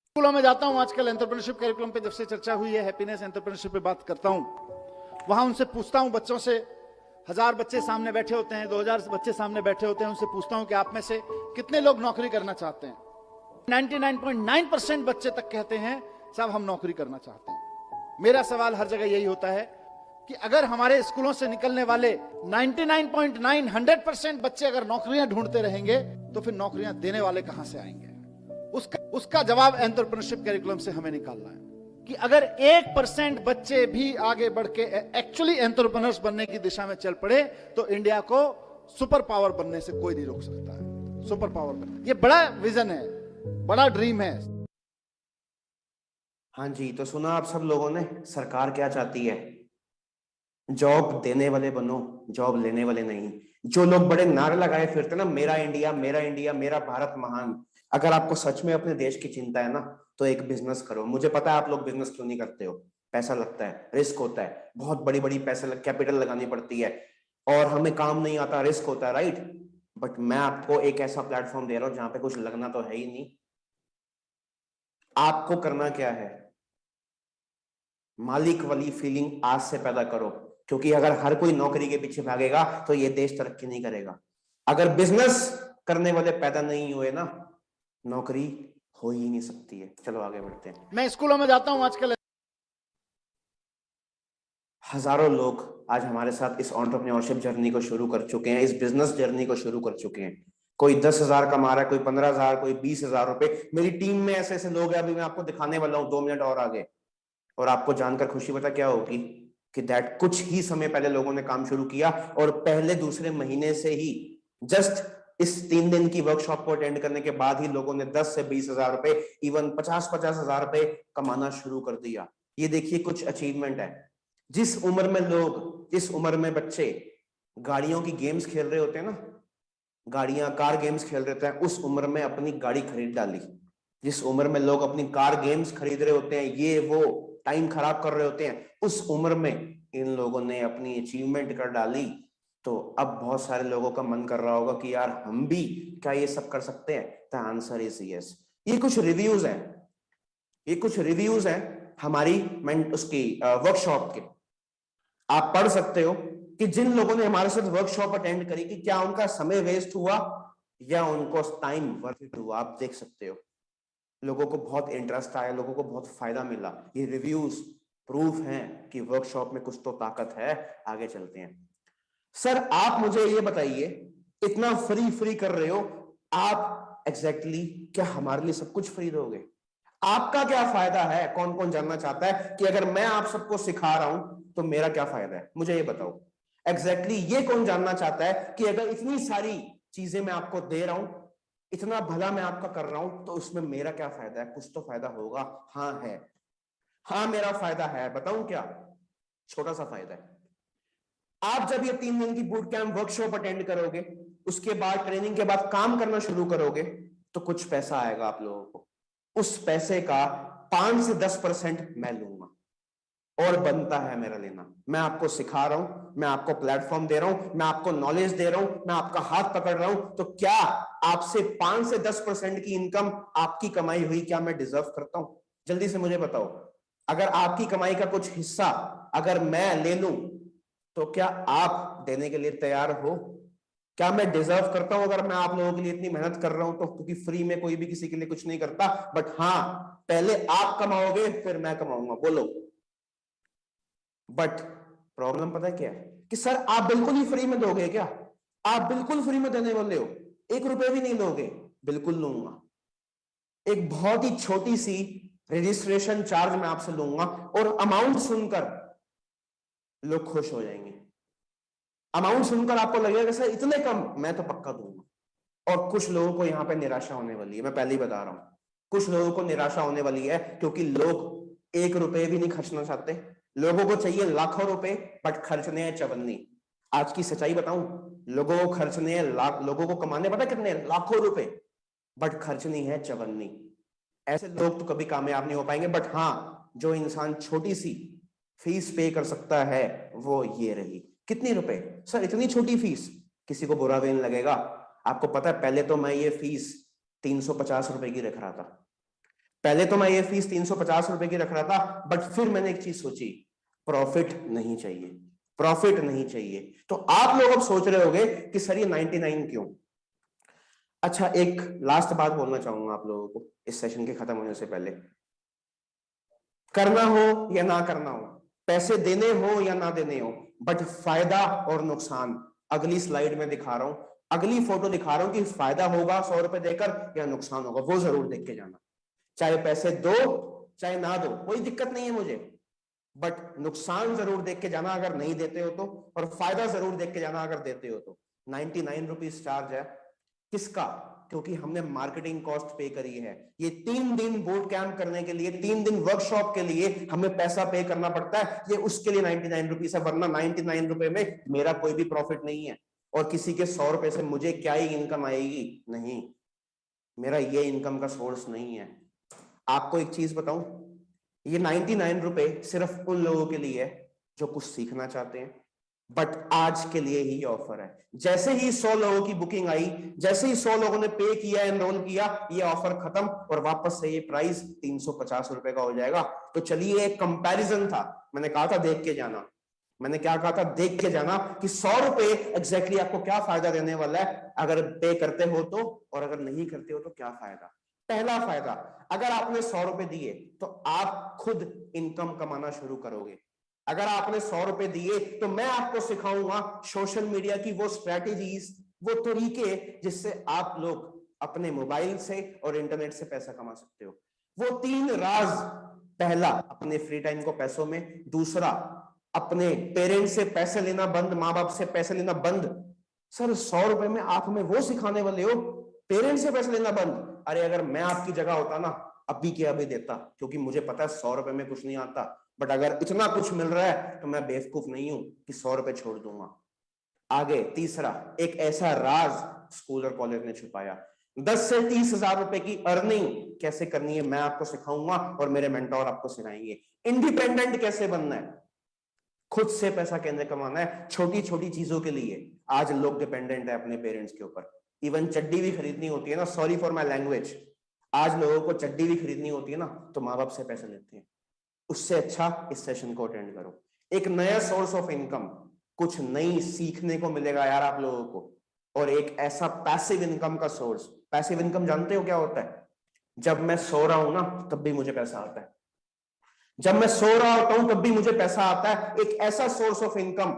स्कूलों में जाता हूं आजकल। एंटरप्रेन्योरशिप कार्यक्रम पे जब से चर्चा हुई है, हैप्पीनेस एंटरप्रेन्योरशिप पे बात करता हूं। वहां उनसे पूछता हूं, बच्चों से, 1000 बच्चे सामने बैठे होते हैं, 2000 बच्चे सामने बैठे होते हैं, उनसे पूछता हूं कि आप में से कितने लोग नौकरी करना चाहते हैं? 99.9% बच्चे तक कहते हैं साहब हम नौकरी करना चाहते हैं। मेरा सवाल हर जगह यही होता है कि अगर हमारे स्कूलों से निकलने वाले 99.9 100% बच्चे अगर नौकरियां ढूंढते रहेंगे तो फिर नौकरियां देने वाले कहां से आएंगे? उसका जवाब एंटरप्रेन्योरशिप करिकुलम से हमें निकालना है कि अगर 1% बच्चे भी आगे बढ़ के एक्चुअली एंटरप्रेन्योर्स बनने की दिशा में चल पड़े तो इंडिया को सुपर पावर बनने से कोई नहीं रोक सकता है। सुपर पावर बनना, ये बड़ा विजन है, बड़ा ड्रीम है। हाँ जी, तो सुना आप सब लोगों ने, सरकार क्या चाहती है? जॉब देने वाले बनो, जॉब लेने वाले नहीं। जो लोग बड़े नारे लगाए फिरते ना, मेरा इंडिया, मेरा इंडिया, मेरा भारत महान। अगर आपको सच में अपने देश की चिंता है ना, तो एक बिजनेस करो। मुझे पता है आप लोग बिजनेस क्यों नहीं करते हो। पैसा लगता है, रिस्क होता है, बहुत बड़ी बड़ी कैपिटल लगानी पड़ती है, और हमें काम नहीं आता, रिस्क होता है, राइट? बट मैं आपको एक ऐसा प्लेटफॉर्म दे रहा हूं जहां पे कुछ लगना तो है ही नहीं। आपको करना क्या है, मालिक वाली फीलिंग आज से पैदा करो, क्योंकि अगर हर कोई नौकरी के पीछे भागेगा तो ये देश तरक्की नहीं करेगा। अगर बिजनेस करने वाले पैदा नहीं हुए ना, नौकरी हो ही नहीं सकती है। चलो आगे बढ़ते हैं। मैं स्कूलों में जाता हूं आजकल, हजारों लोग आज हमारे साथ इस एंटरप्रेन्योरशिप जर्नी को शुरू कर चुके हैं, इस बिजनेस जर्नी को शुरू कर चुके हैं। कोई 10,000 कमा रहा है, कोई 15,000, कोई 20,000 रुपए। मेरी टीम में ऐसे ऐसे लोग हैं, अभी मैं आपको दिखाने वाला हूं 2 मिनट और आगे। और आपको जानकर खुशी पता क्या होगी कि दैट कुछ ही समय पहले लोगों ने काम शुरू किया और पहले दूसरे महीने से ही, जस्ट इस 3 दिन की वर्कशॉप को अटेंड करने के बाद ही लोगों ने 10 से 20,000 रुपए, इवन 50-50,000 रुपए कमाना शुरू कर दिया। ये देखिए कुछ अचीवमेंट है। जिस उम्र में लोग, जिस उम्र में बच्चे गाड़ियों की गेम्स खेल रहे होते हैं ना, गाड़ियां कार गेम्स खेल रहे थे, उस उम्र में अपनी गाड़ी खरीद डाली। जिस उम्र में लोग अपनी कार गेम्स खरीद रहे होते हैं, ये वो टाइम खराब कर रहे होते हैं, उस उम्र में इन लोगों ने अपनी अचीवमेंट कर डाली। तो अब बहुत सारे लोगों का मन कर रहा होगा कि यार हम भी क्या ये सब कर सकते हैं। The answer is yes. ये कुछ रिव्यूज हैं, ये कुछ रिव्यूज हैं हमारी उसकी वर्कशॉप के। आप पढ़ सकते हो कि जिन लोगों ने हमारे साथ वर्कशॉप अटेंड करी कि क्या उनका समय वेस्ट हुआ या उनको टाइम वर्थ इट हुआ। आप देख सकते हो लोगों को बहुत इंटरेस्ट आया, लोगों को बहुत फायदा मिला। ये रिव्यूज प्रूफ हैं कि वर्कशॉप में कुछ तो ताकत है। आगे चलते हैं। सर आप मुझे ये बताइए, इतना फ्री फ्री कर रहे हो आप, एग्जैक्टली क्या हमारे लिए सब कुछ फ्री दोगे? आपका क्या फायदा है? कौन कौन जानना चाहता है कि अगर मैं आप सबको सिखा रहा हूं तो मेरा क्या फायदा है? मुझे ये बताओ एग्जैक्टली ये कौन जानना चाहता है कि अगर इतनी सारी चीजें मैं आपको दे रहा हूं, इतना भला मैं आपका कर रहा हूं, तो उसमें मेरा क्या फायदा है? कुछ तो फायदा होगा। हाँ है, हाँ मेरा फायदा है। बताऊं क्या? छोटा सा फायदा है। आप जब ये 3 दिन की बूट कैंप वर्कशॉप अटेंड करोगे, उसके बाद ट्रेनिंग के बाद काम करना शुरू करोगे, तो कुछ पैसा आएगा आप लोगों को। उस पैसे का 5 से 10% मैं लूंगा और बनता है मेरा लेना। मैं आपको सिखा रहा हूं, मैं आपको प्लेटफॉर्म दे रहा हूं, मैं आपको नॉलेज दे रहा हूं, मैं आपका हाथ पकड़ रहा हूं, तो क्या आपसे 5 से 10% की इनकम आपकी कमाई हुई क्या मैं डिजर्व करता हूं? जल्दी से मुझे बताओ। अगर आपकी कमाई का कुछ हिस्सा अगर मैं ले लूं तो क्या आप देने के लिए तैयार हो? क्या मैं डिजर्व करता हूं अगर मैं आप लोगों के लिए इतनी मेहनत कर रहा हूं तो? क्योंकि फ्री में कोई भी किसी के लिए कुछ नहीं करता, बट हाँ पहले आप कमाओगे फिर मैं कमाऊंगा। बोलो। बट प्रॉब्लम पता है क्या है कि सर आप बिल्कुल ही फ्री में दोगे क्या? आप बिल्कुल फ्री में देने वाले हो? 1 रुपए भी नहीं लोगे? बिल्कुल लूंगा। एक बहुत ही छोटी सी रजिस्ट्रेशन चार्ज मैं आपसे लूंगा और अमाउंट सुनकर लोग खुश हो जाएंगे। अमाउंट सुनकर आपको लगेगा सर इतने कम, मैं तो पक्का दूंगा। और कुछ लोगों को यहाँ पे निराशा होने वाली है, मैं पहले ही बता रहा हूं। कुछ लोगों को निराशा होने वाली है क्योंकि लोग 1 रुपए भी नहीं खर्चना चाहते। लोगों को चाहिए लाखों रुपए, बट खर्चने हैं चवन्नी। आज की सच्चाई बताऊं, लोगों को खर्चने हैं लाख, लोगों को कमाने पता कितने? लाखों रुपए, बट खर्चनी है चवन्नी। ऐसे लोग तो कभी कामयाब नहीं हो पाएंगे। बट हाँ, जो इंसान छोटी सी फीस पे कर सकता है वो ये रही। कितनी रुपए? सर इतनी छोटी फीस, किसी को बुरा भी नहीं लगेगा। आपको पता है पहले तो मैं ये फीस 350 रुपए की रख रहा था। पहले तो मैं ये फीस 350 रुपए की रख रहा था, बट फिर मैंने एक चीज सोची, प्रॉफिट नहीं चाहिए, प्रॉफिट नहीं चाहिए। तो आप लोग अब सोच रहे होंगे कि सर ये 99 क्यों? अच्छा एक लास्ट बात बोलना चाहूंगा आप लोगों को इस सेशन के खत्म होने से पहले। करना हो या ना करना हो, पैसे देने हो या ना देने हो, बट फायदा और नुकसान अगली स्लाइड में दिखा रहा हूं, अगली फोटो दिखा रहा हूं कि फायदा होगा 100 रुपए देकर या नुकसान होगा, वो जरूर देख के जाना। चाहे पैसे दो चाहे ना दो, कोई दिक्कत नहीं है मुझे, बट नुकसान जरूर देख के जाना अगर नहीं देते हो तो, और फायदा जरूर देख के जाना अगर देते हो तो। 99 रुपीज चार्ज है। किसका? क्योंकि हमने मार्केटिंग कॉस्ट पे करी है। ये 3 दिन बूट कैंप करने के लिए, 3 दिन वर्कशॉप के लिए हमें पैसा पे करना पड़ता है। ये उसके लिए 99 रुपीज है, वरना 99 रुपए में मेरा कोई भी प्रॉफिट नहीं है। और किसी के 100 रुपए से मुझे क्या ही इनकम आएगी? नहीं, मेरा ये इनकम का सोर्स नहीं है। आपको एक चीज बताऊं, ये 99 रुपए सिर्फ उन लोगों के लिए है जो कुछ सीखना चाहते हैं, बट आज के लिए ही ऑफर है। जैसे ही 100 लोगों की बुकिंग आई, जैसे ही 100 लोगों ने पे किया, एनरोल किया, ये ऑफर खत्म और वापस से ये प्राइस 350 रुपए का हो जाएगा। तो चलिए, एक कंपैरिजन था, मैंने कहा था देख के जाना, मैंने क्या कहा था, देख के जाना कि 100 रुपए एग्जैक्टली आपको क्या फायदा देने वाला है अगर पे करते हो तो, और अगर नहीं करते हो तो क्या फायदा। पहला फायदा, अगर आपने 100 रुपए दिए तो आप खुद इनकम कमाना शुरू करोगे। अगर आपने 100 रुपए दिए तो मैं आपको सिखाऊंगा सोशल मीडिया की वो स्ट्रेटेजीज, वो तरीके जिससे आप लोग अपने मोबाइल से और इंटरनेट से पैसा कमा सकते हो। वो 3 राज, पहला अपने फ्री टाइम को पैसों में, दूसरा अपने पेरेंट्स से पैसे लेना बंद, माँ बाप से पैसे लेना बंद। सर 100 रुपए में आप हमें वो सिखाने वाले हो, पेरेंट्स से पैसे लेना बंद। अरे अगर मैं आपकी जगह होता ना, अभी के अभी देता, क्योंकि मुझे पता है 100 रुपए में कुछ नहीं आता, बट अगर इतना कुछ मिल रहा है तो मैं बेवकूफ नहीं हूं कि 100 रुपए छोड़ दूंगा। आगे तीसरा, एक ऐसा राज स्कूल और कॉलेज ने छुपाया, 10 से 30 हजार रुपए की अर्निंग कैसे करनी है मैं आपको सिखाऊंगा और मेरे मेंटोर आपको सिखाएंगे। इंडिपेंडेंट कैसे बनना है, खुद से पैसा कैसे कमाना है, छोटी छोटी चीजों के लिए। आज लोग डिपेंडेंट है अपने पेरेंट्स के ऊपर। इवन चड्डी भी खरीदनी होती है ना, सॉरी फॉर माई लैंग्वेज, आज लोगों को चड्डी भी खरीदनी होती है ना तो माँ बाप से पैसे लेते हैं। उससे अच्छा इस सेशन को अटेंड करो, एक नया सोर्स ऑफ इनकम, कुछ नई सीखने को मिलेगा यार आप लोगों को, और एक ऐसा पैसिव इनकम का सोर्स। पैसिव इनकम जानते हो क्या होता है? जब मैं सो रहा हूं ना तब भी मुझे पैसा आता है, जब मैं सो रहा होता हूं तब भी मुझे पैसा आता है। एक ऐसा सोर्स ऑफ इनकम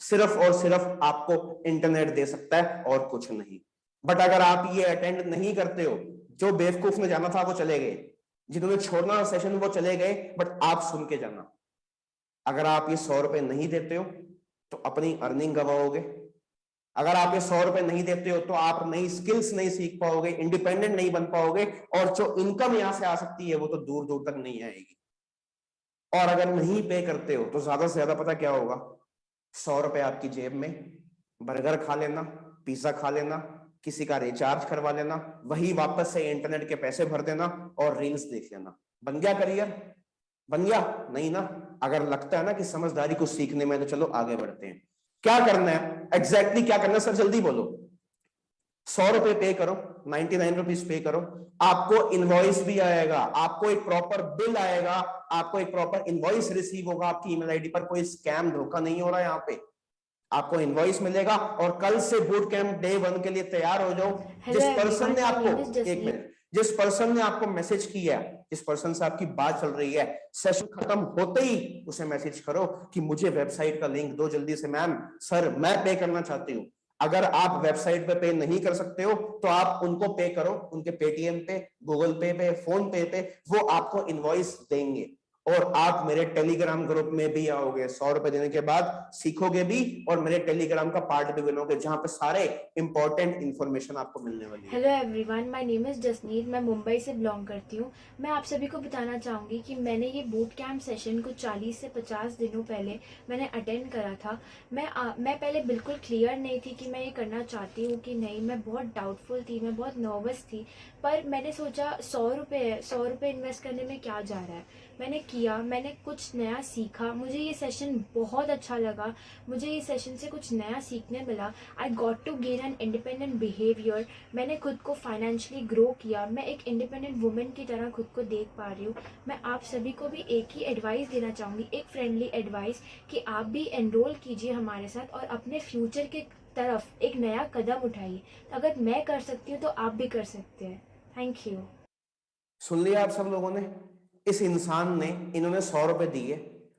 सिर्फ और सिर्फ आपको इंटरनेट दे सकता है और कुछ नहीं। बट अगर आप ये अटेंड नहीं करते हो, जो बेवकूफ ने जाना था वो चले गए, जिन्होंने छोड़ना सेशन वो चले गए, बट आप सुन के जाना। अगर आप ये 100 रुपए नहीं देते हो तो अपनी अर्निंग गवाओगे, अगर आप ये 100 रुपए नहीं देते हो तो आप नई स्किल्स नहीं सीख पाओगे, इंडिपेंडेंट नहीं बन पाओगे, और जो इनकम यहां से आ सकती है वो तो दूर दूर तक नहीं आएगी। और अगर नहीं पे करते हो तो ज्यादा से ज्यादा पता क्या होगा, 100 रुपए आपकी जेब में, बर्गर खा लेना, पिज्जा खा लेना, किसी का रिचार्ज करवा लेना, वही वापस से इंटरनेट के पैसे भर देना और रील्स देख लेना। बन गया करियर? बन गया? नहीं ना। अगर लगता है ना कि समझदारी को सीखने में, तो चलो आगे बढ़ते हैं। क्या करना है एग्जैक्टली, क्या करना है सर जल्दी बोलो। 100 रुपए पे करो, 99 रुपीज पे करो, आपको इनवॉइस भी आएगा, आपको एक प्रॉपर बिल आएगा, आपको एक प्रॉपर इनवॉइस रिसीव होगा आपकी ईमेल आईडी पर। कोई स्कैम धोखा नहीं हो रहा है यहाँ पे, आपको इनवॉइस मिलेगा। और कल से बूट कैंप डे 1 के लिए तैयार हो जाओ। जिस पर्सन ने आपको, एक मिनट, जिस पर्सन ने आपको मैसेज किया, जिस पर्सन से आपकी बात चल रही है, सेशन खत्म होते ही उसे मैसेज करो कि मुझे वेबसाइट का लिंक दो जल्दी से, मैम सर मैं पे करना चाहती हूँ। अगर आप वेबसाइट पे नहीं कर सकते हो तो आप उनको पे करो, उनके पेटीएम पे, गूगल पे, फोन पे, वो आपको इनवॉइस देंगे और आप मेरे टेलीग्राम ग्रुप में भी आओगे। 100 रुपए देने के बाद सीखोगे भी और मेरे टेलीग्राम का पार्ट भी बनोगे, जहां पे सारे इंपॉर्टेंट इंफॉर्मेशन आपको मिलने वाली है। Hello everyone, my name is Jasneet, मैं मुंबई से बिलोंग करती हूँ। मैं आप सभी को बताना चाहूँगी कि मैंने ये बूट कैंप सेशन को 40 से 50 दिनों पहले मैंने अटेंड करा था। मैं पहले बिल्कुल क्लियर नहीं थी कि मैं ये करना चाहती हूँ कि नहीं। मैं बहुत डाउटफुल थी, मैं बहुत नर्वस थी, पर मैंने सोचा 100 रुपये इन्वेस्ट करने में क्या जा रहा है। मैंने किया, मैंने कुछ नया सीखा, मुझे ये सेशन बहुत अच्छा लगा, मुझे ये सेशन से कुछ नया सीखने मिला। I got to gain an independent behaviour. मैंने खुद को फाइनेंशियली ग्रो किया, मैं एक इंडिपेंडेंट वुमेन की तरह खुद को देख पा रही हूँ। मैं आप सभी को भी एक ही एडवाइस देना चाहूँगी, एक फ्रेंडली एडवाइस, कि आप भी एनरोल कीजिए हमारे साथ और अपने फ्यूचर के तरफ एक नया कदम उठाइए। अगर मैं कर सकती हूँ तो आप भी कर सकते हैं। Thank you. सुन लिया आप सब लोगों ने, इस इंसान ने, इन्होंने 100 रुपए दिए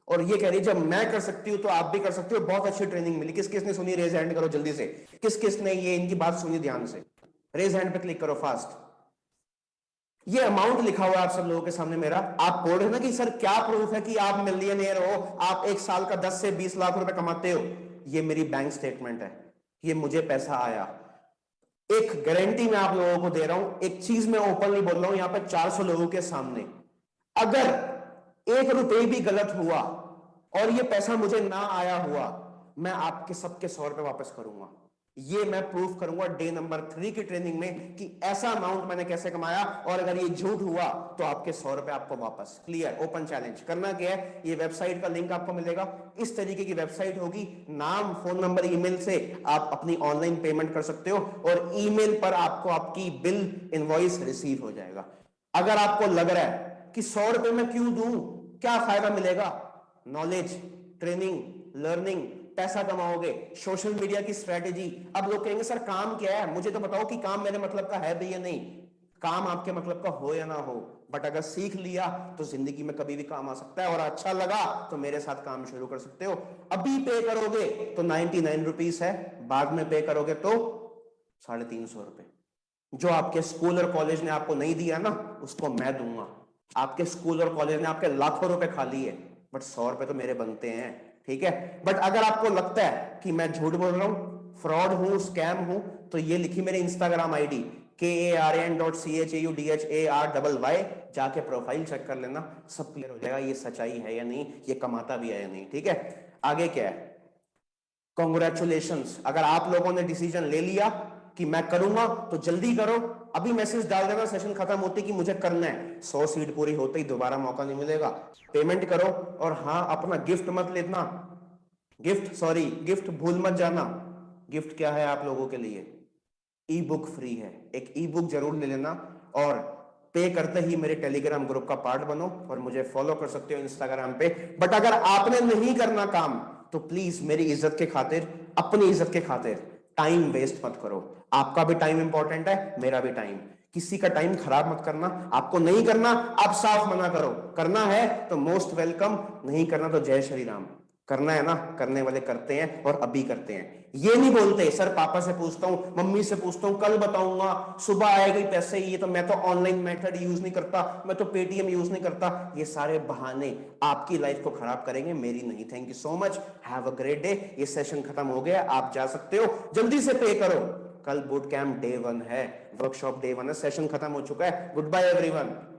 और ये कह रही जब मैं कर सकती हूँ तो आप भी कर सकते हो। बहुत अच्छी ट्रेनिंग मिली। किस किस ने सुनी? रेज हैंड करो जल्दी से। किस किस ने ये इनकी बात सुनी ध्यान से? रेज हैंड पे क्लिक करो फास्ट। ये अमाउंट लिखा हुआ है आप सब लोगों के सामने मेरा। आप बोल रहे ना कि सर क्या प्रूफ है कि आप मिलियनेयर हो, आप एक साल का 10 से 20 लाख रुपए कमाते हो। ये मेरी बैंक स्टेटमेंट है, ये मुझे पैसा आया। एक गारंटी मैं आप लोगों को दे रहा हूं, एक चीज मैं ओपनली बोल रहा हूं यहां पर 400 लोगों के सामने, अगर 1 रुपए भी गलत हुआ और ये पैसा मुझे ना आया हुआ, मैं आपके सबके 100 रुपए वापस करूंगा। ये मैं प्रूफ करूंगा डे नंबर 3 की ट्रेनिंग में कि ऐसा अमाउंट मैंने कैसे कमाया, और अगर ये झूठ हुआ तो आपके 100 रुपए आपको वापस। क्लियर? Open challenge. करना क्या है, ये वेबसाइट का लिंक आपको मिलेगा, इस तरीके की वेबसाइट होगी, नाम, फोन नंबर, ईमेल से आप अपनी ऑनलाइन पेमेंट कर सकते हो और ईमेल पर आपको आपकी बिल इनवॉइस रिसीव हो जाएगा। अगर आपको लग रहा है कि 100 रुपए में क्यों दूं, क्या फायदा मिलेगा, नॉलेज, ट्रेनिंग, लर्निंग, पैसा कमाओगे, सोशल मीडिया की स्ट्रेटेजी। अब लोग कहेंगे सर काम क्या है, मुझे तो बताओ कि काम मेरे मतलब का है भी या नहीं। काम आपके मतलब का हो या ना हो, बट अगर सीख लिया तो जिंदगी में कभी भी काम आ सकता है, और अच्छा लगा तो मेरे साथ काम शुरू कर सकते हो। अभी पे करोगे तो 99 रुपीस है, बाद में पे करोगे तो 350 रुपए। जो आपके स्कूल और कॉलेज ने आपको नहीं दिया ना, उसको मैं दूंगा। आपके स्कूल और कॉलेज ने आपके लाखों रुपए खा लिए, बट 100 रुपए तो मेरे बनते हैं। ठीक है? बट अगर आपको लगता है कि मैं झूठ बोल रहा हूं, फ्रॉड हूं, स्कैम हूं, तो ये लिखी मेरी इंस्टाग्राम आईडी KARN.CHAUDHARYY, जाके प्रोफाइल चेक कर लेना, सब क्लियर हो जाएगा ये सच्चाई है या नहीं, ये कमाता भी है या नहीं। ठीक है? आगे क्या है, कॉन्ग्रेचुलेशंस, अगर आप लोगों ने डिसीजन ले लिया कि मैं करूंगा तो जल्दी करो, अभी मैसेज डाल देना सेशन खत्म होते कि मुझे करना है। 100 सीट पूरी होते ही दोबारा मौका नहीं मिलेगा। पेमेंट करो, और हां अपना गिफ्ट मत लेना, गिफ्ट भूल मत जाना। गिफ्ट क्या है आप लोगों के लिए? ई बुक फ्री है, एक ई बुक जरूर ले लेना, और पे करते ही मेरे टेलीग्राम ग्रुप का पार्ट बनो और मुझे फॉलो कर सकते हो इंस्टाग्राम पे। बट अगर आपने नहीं करना काम तो प्लीज मेरी इज्जत के खातिर, अपनी इज्जत के खातिर टाइम वेस्ट मत करो। आपका भी टाइम इंपॉर्टेंट है, मेरा भी टाइम, किसी का टाइम खराब मत करना। आपको नहीं करना, आप साफ मना करो। करना है तो मोस्ट वेलकम, नहीं करना तो जय श्री राम। करना है ना, करने वाले करते हैं और अभी करते हैं। ये नहीं बोलते सर पापा से पूछता हूं, मम्मी से पूछता हूं, कल बताऊंगा, सुबह आएगा ही पैसे, ये तो मैं तो ऑनलाइन मेथड यूज नहीं करता, मैं तो पेटीएम यूज नहीं करता। ये सारे बहाने आपकी लाइफ को खराब करेंगे, मेरी नहीं। Thank you so much, have a great day. ये सेशन खत्म हो गया, आप जा सकते हो, जल्दी से पे करो। कल बूट कैंप डे 1 है, वर्कशॉप डे 1 है, सेशन खत्म हो चुका है। Goodbye everyone.